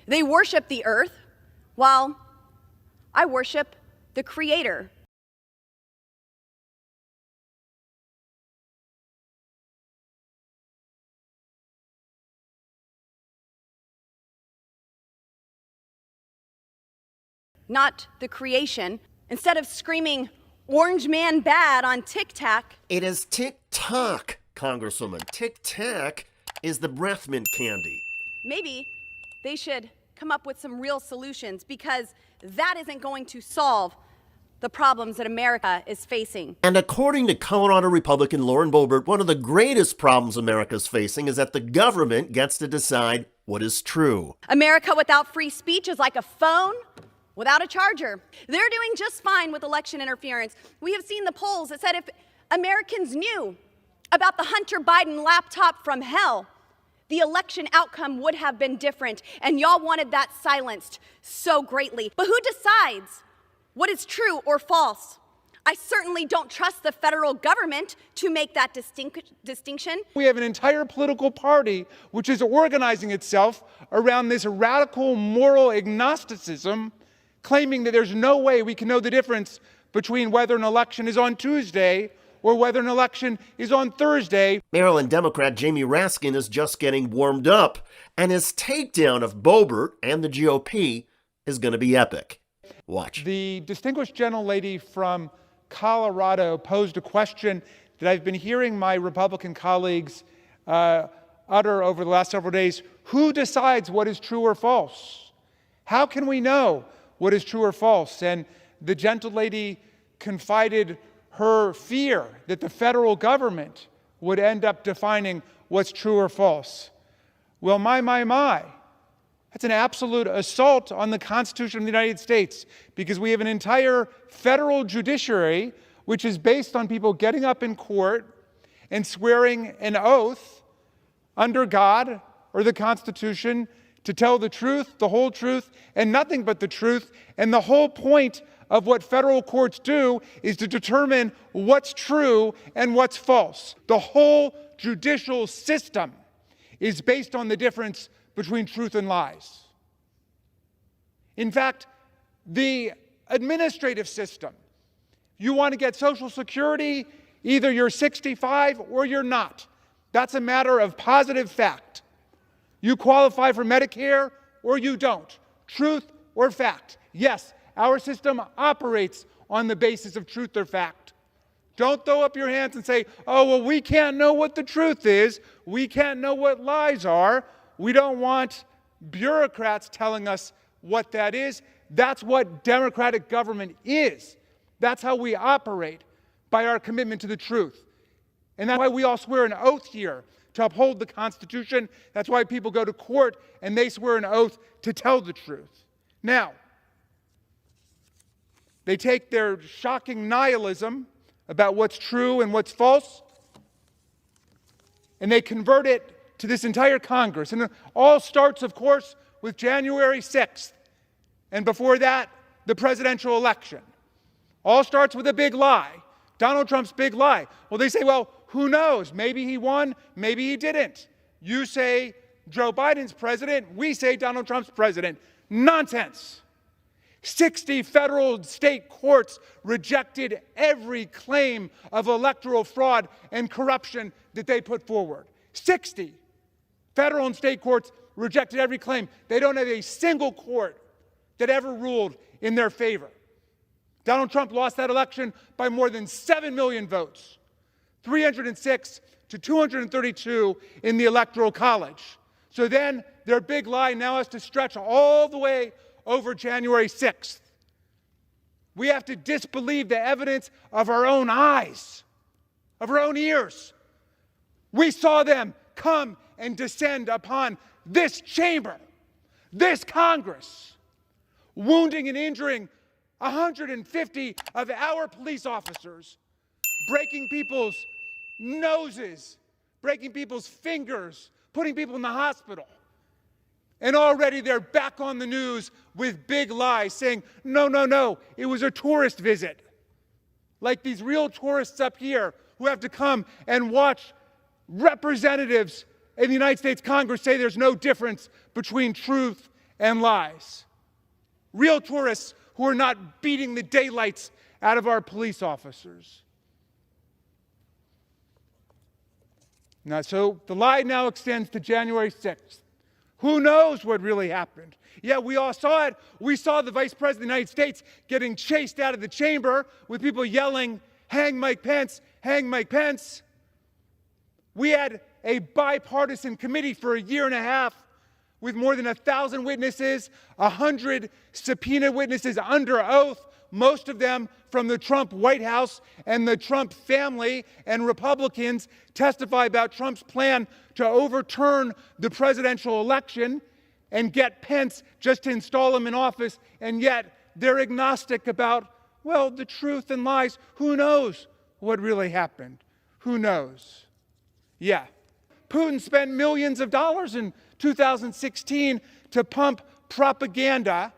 They worship the earth, while I worship the Creator. Not the creation. Instead of screaming, "Orange man bad" on TikTok. It is TikTok, Congresswoman. TikTok is the breath mint candy. Maybe they should come up with some real solutions, because that isn't going to solve the problems that America is facing. And according to Colorado Republican Laurent Boebert, one of the greatest problems America's facing is that the government gets to decide what is true. America without free speech is like a phone without a charger. They're doing just fine with election interference. We have seen the polls that said if Americans knew about the Hunter Biden laptop from hell, the election outcome would have been different, and y'all wanted that silenced so greatly. But who decides what is true or false? I certainly don't trust the federal government to make that distinction. We have an entire political party which is organizing itself around this radical moral agnosticism, claiming that there's no way we can know the difference between whether an election is on Tuesday or whether an election is on Thursday. Maryland Democrat Jamie Raskin is just getting warmed up, and his takedown of Boebert and the GOP is going to be epic. Watch. The distinguished gentlelady from Colorado posed a question that I've been hearing my Republican colleagues utter over the last several days. Who decides what is true or false? How can we know what is true or false? And the gentlelady confided her fear that the federal government would end up defining what's true or false. Well, my. That's an absolute assault on the Constitution of the United States, because we have an entire federal judiciary which is based on people getting up in court and swearing an oath under God or the Constitution to tell the truth, the whole truth, and nothing but the truth. And the whole point of what federal courts do is to determine what's true and what's false. The whole judicial system is based on the difference between truth and lies. In fact, the administrative system, you want to get Social Security, either you're 65 or you're not. That's a matter of positive fact. You qualify for Medicare or you don't. Truth or fact. Yes, our system operates on the basis of truth or fact. Don't throw up your hands and say, oh, well, we can't know what the truth is. We can't know what lies are. We don't want bureaucrats telling us what that is. That's what democratic government is. That's how we operate, by our commitment to the truth. And that's why we all swear an oath here to uphold the Constitution. That's why people go to court and they swear an oath to tell the truth. Now, they take their shocking nihilism about what's true and what's false, and they convert it to this entire Congress. And it all starts, of course, with January 6th. And before that, the presidential election. All starts with a big lie. Donald Trump's big lie. Well, they say, well, who knows? Maybe he won, maybe he didn't. You say Joe Biden's president, we say Donald Trump's president. Nonsense. 60 federal state courts rejected every claim of electoral fraud and corruption that they put forward. 60 federal and state courts rejected every claim. They don't have a single court that ever ruled in their favor. Donald Trump lost that election by more than 7 million votes, 306 to 232 in the Electoral College. So then their big lie now has to stretch all the way over January 6th. We have to disbelieve the evidence of our own eyes, of our own ears. We saw them come and descend upon this chamber, this Congress, wounding and injuring 150 of our police officers, breaking people's noses, breaking people's fingers, putting people in the hospital. And already they're back on the news with big lies saying, no, it was a tourist visit. Like these real tourists up here who have to come and watch representatives in the United States Congress say there's no difference between truth and lies. Real tourists who are not beating the daylights out of our police officers. Now, so the lie now extends to January 6th. Who knows what really happened? Yeah, we all saw it. We saw the Vice President of the United States getting chased out of the chamber with people yelling, "Hang Mike Pence, hang Mike Pence." We had a bipartisan committee for a year and a half with more than 1,000 witnesses, 100 subpoena witnesses under oath, most of them from the Trump White House and the Trump family, and Republicans testify about Trump's plan to overturn the presidential election and get Pence just to install him in office, and yet they're agnostic about, well, the truth and lies. Who knows what really happened? Who knows? Yeah. Putin spent millions of dollars in 2016 to pump propaganda,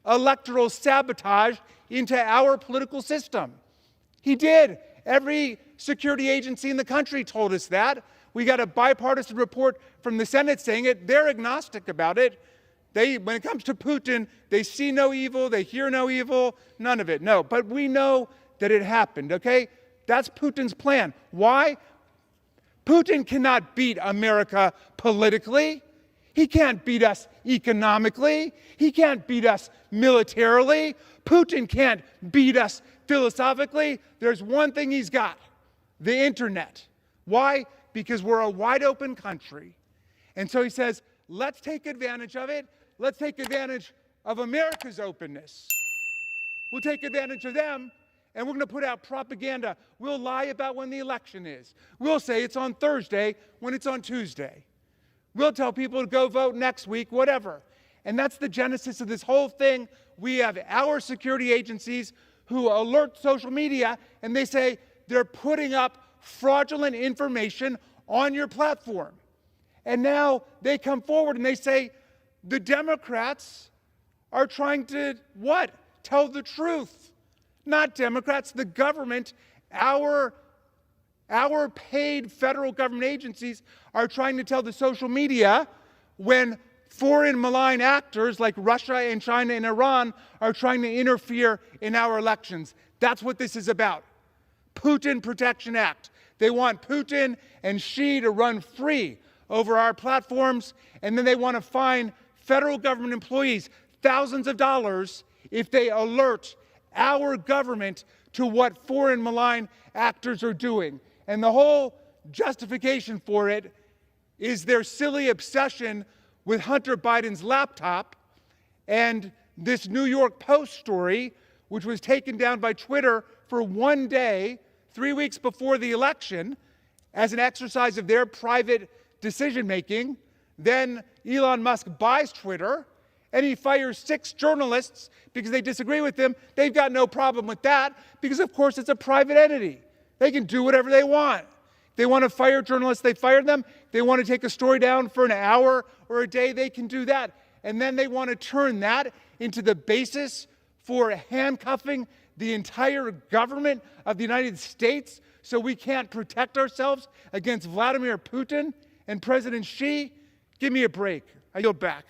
electoral sabotage into our political system. He did. Every security agency in the country told us that. We got a bipartisan report from the Senate saying it. They're agnostic about it. When it comes to Putin, they see no evil, they hear no evil, none of it. No, but we know that it happened, okay? That's Putin's plan. Why? Putin cannot beat America politically. He can't beat us economically. He can't beat us militarily. Putin can't beat us philosophically. There's one thing he's got: the internet. Why? Because we're a wide open country. And so he says, let's take advantage of it. Let's take advantage of America's openness. We'll take advantage of them, and we're going to put out propaganda. We'll lie about when the election is. We'll say it's on Thursday when it's on Tuesday. We'll tell people to go vote next week, whatever. And that's the genesis of this whole thing. We have our security agencies who alert social media, and they say they're putting up fraudulent information on your platform. And now they come forward and they say the Democrats are trying to, what? Tell the truth. Not Democrats, the government, our paid federal government agencies are trying to tell the social media when foreign malign actors like Russia and China and Iran are trying to interfere in our elections. That's what this is about. Putin Protection Act. They want Putin and Xi to run free over our platforms, and then they want to fine federal government employees thousands of dollars if they alert our government to what foreign malign actors are doing. And the whole justification for it is their silly obsession with Hunter Biden's laptop and this New York Post story, which was taken down by Twitter for one day, 3 weeks before the election, as an exercise of their private decision-making. Then Elon Musk buys Twitter, and he fires 6 journalists because they disagree with him. They've got no problem with that because, of course, it's a private entity. They can do whatever they want. If they want to fire journalists, they fire them. If they want to take a story down for an hour or a day, they can do that. And then they want to turn that into the basis for handcuffing the entire government of the United States so we can't protect ourselves against Vladimir Putin and President Xi. Give me a break. I yield back.